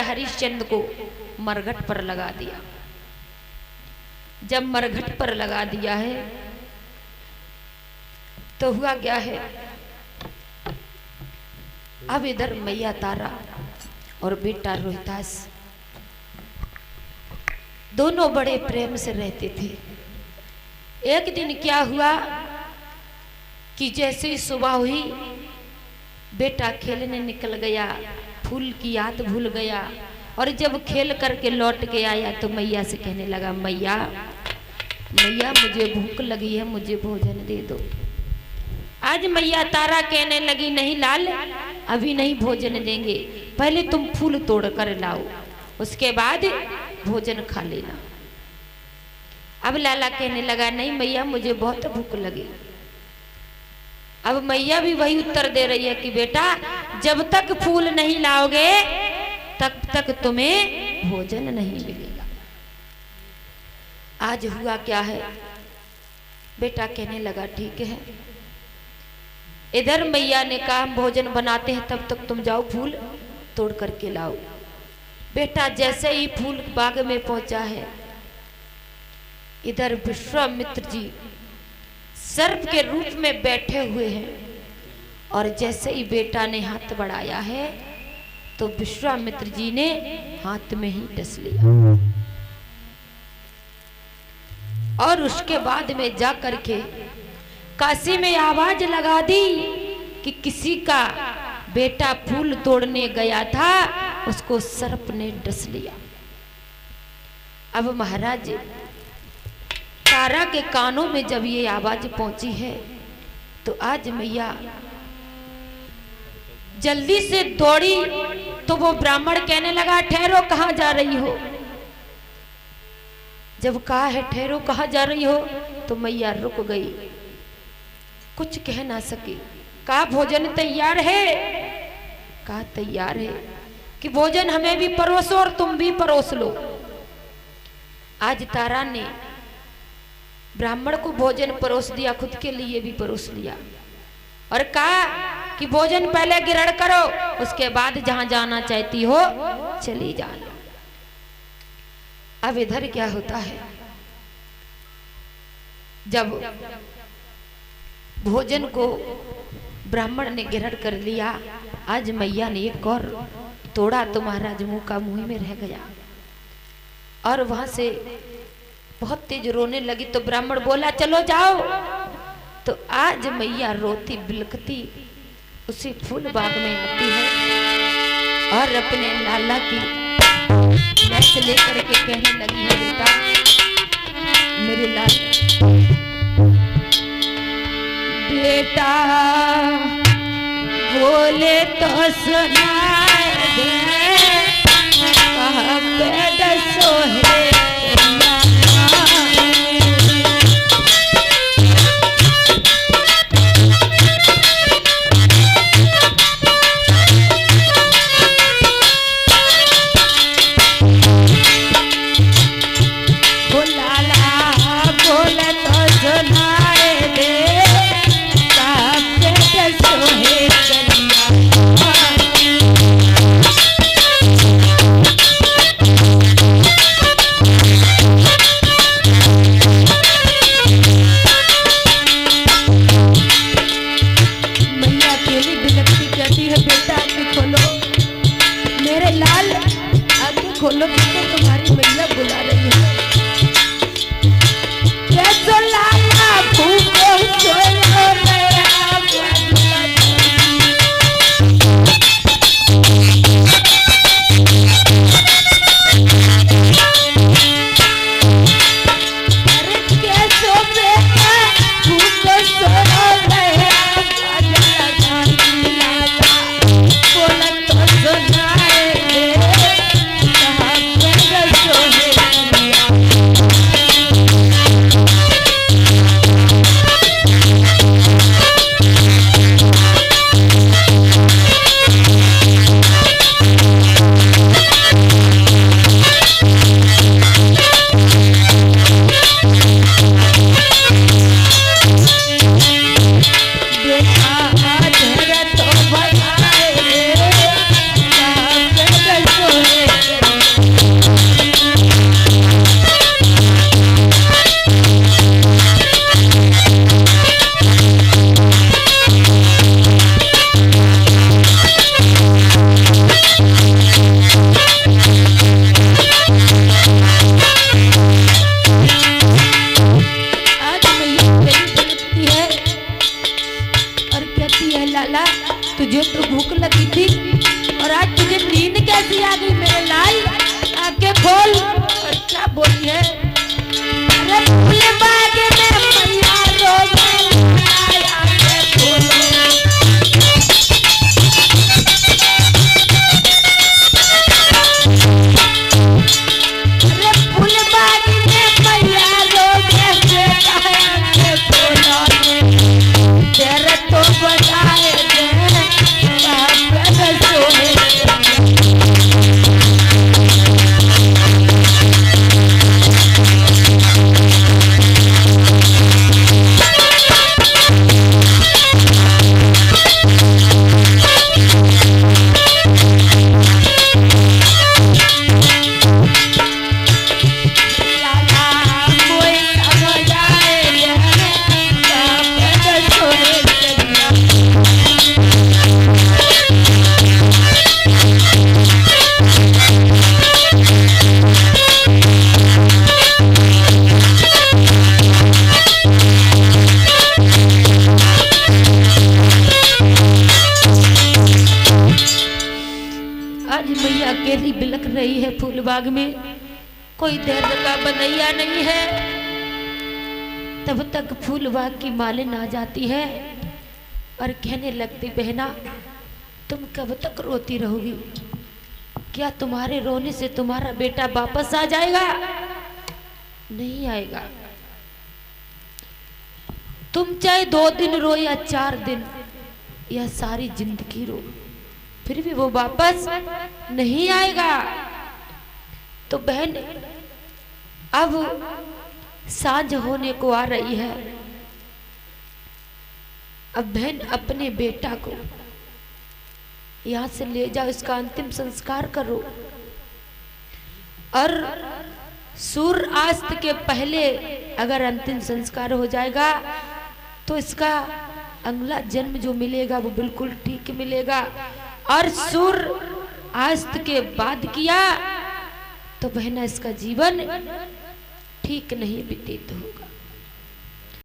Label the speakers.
Speaker 1: हरिश्चंद्र को मरघट पर लगा दिया। जब मरघट पर लगा दिया है तो हुआ क्या है, अब इधर मैया तारा और बेटा रोहितास दोनों बड़े प्रेम से रहते थे। एक दिन क्या हुआ कि जैसे ही सुबह हुई, बेटा खेलने निकल गया, फूल की याद भूल गया, और जब खेल करके लौट के आया तो मैया से कहने लगा, मैया मैया मुझे भूख लगी है, मुझे भोजन दे दो। आज मैया तारा कहने लगी, नहीं लाल, अभी नहीं भोजन देंगे, पहले तुम फूल तोड़ कर लाओ, उसके बाद भोजन खा लेना। अब लाला कहने लगा, नहीं मैया मुझे बहुत भूख लगी। अब मैया भी वही उत्तर दे रही है कि बेटा जब तक फूल नहीं लाओगे तब तक तुम्हें भोजन नहीं मिलेगा। आज हुआ क्या है, बेटा कहने लगा ठीक है। इधर मैया ने कहा हम भोजन बनाते हैं, तब तक तुम जाओ फूल तोड़ करके लाओ। बेटा जैसे ही फूल बाग में पहुंचा है, इधर विश्वामित्र जी सर्प के रूप में बैठे हुए हैं, और जैसे ही बेटा ने हाथ बढ़ाया है तो विश्वामित्र जी ने हाथ में ही डस लिया, और उसके बाद में जा करके काशी में आवाज लगा दी कि किसी का बेटा फूल तोड़ने गया था, उसको सर्प ने डस लिया। अब महाराज तारा के कानों में जब ये आवाज पहुंची है तो आज मैया जल्दी से दौड़ी, तो वो ब्राह्मण कहने लगा, ठहरो कहाँ जा रही हो। जब कहा है ठहरो कहाँ जा रही हो तो मैया रुक गई, कुछ कह ना सकी। कहा भोजन तैयार है, कहा तैयार है, कि भोजन हमें भी परोसो और तुम भी परोस लो। आज तारा ने ब्राह्मण को भोजन परोस दिया, खुद के लिए भी परोस लिया, और कहा कि भोजन पहले ग्रहण करो, उसके बाद जहां जाना चाहती हो चली जाना। अब इधर क्या होता है, जब भोजन को ब्राह्मण ने ग्रहण कर लिया, आज मैया ने एक और तोड़ा तो महाराज मुंह का मुंह में रह गया, और वहां से बहुत तेज रोने लगी। तो ब्राह्मण बोला चलो जाओ। तो आज मैया रोती बिलखती उसी फूल बाग में आती है, और अपने लाला की नस लेकर के कहने लगी है, बेटा मेरे लाल, बेटा बोले तो सुनाए दे, कहाँ पे डसो है खोलो, तुम्हारी मैया बुला रही है। कैसो लाला भूखो सोयो नया अरे कैसो बेटा भूखो सोयो नया बोला तो सुनाए दे, कहाँ पे डसो है बिलख रही है फूल बाग में, कोई धैर्य का बनैया नहीं है। तब तक फूल बाग की मालिन आ जाती है और कहने लगती, बहना तुम कब तक रोती रहोगी? क्या तुम्हारे रोने से तुम्हारा बेटा वापस आ जाएगा? नहीं आएगा। तुम चाहे 2 दिन रो या 4 दिन या सारी जिंदगी रो, फिर भी वो वापस नहीं आएगा। तो बहन अब सांझ होने को आ रही है। अब बहन अपने बेटा को यहाँ से ले जाओ, इसका अंतिम संस्कार करो और सूर्यास्त के पहले अगर अंतिम संस्कार हो जाएगा तो इसका अगला जन्म जो मिलेगा वो बिल्कुल ठीक मिलेगा। और सूर्यास्त के बाद किया तो बहना इसका जीवन ठीक नहीं व्यतीत होगा।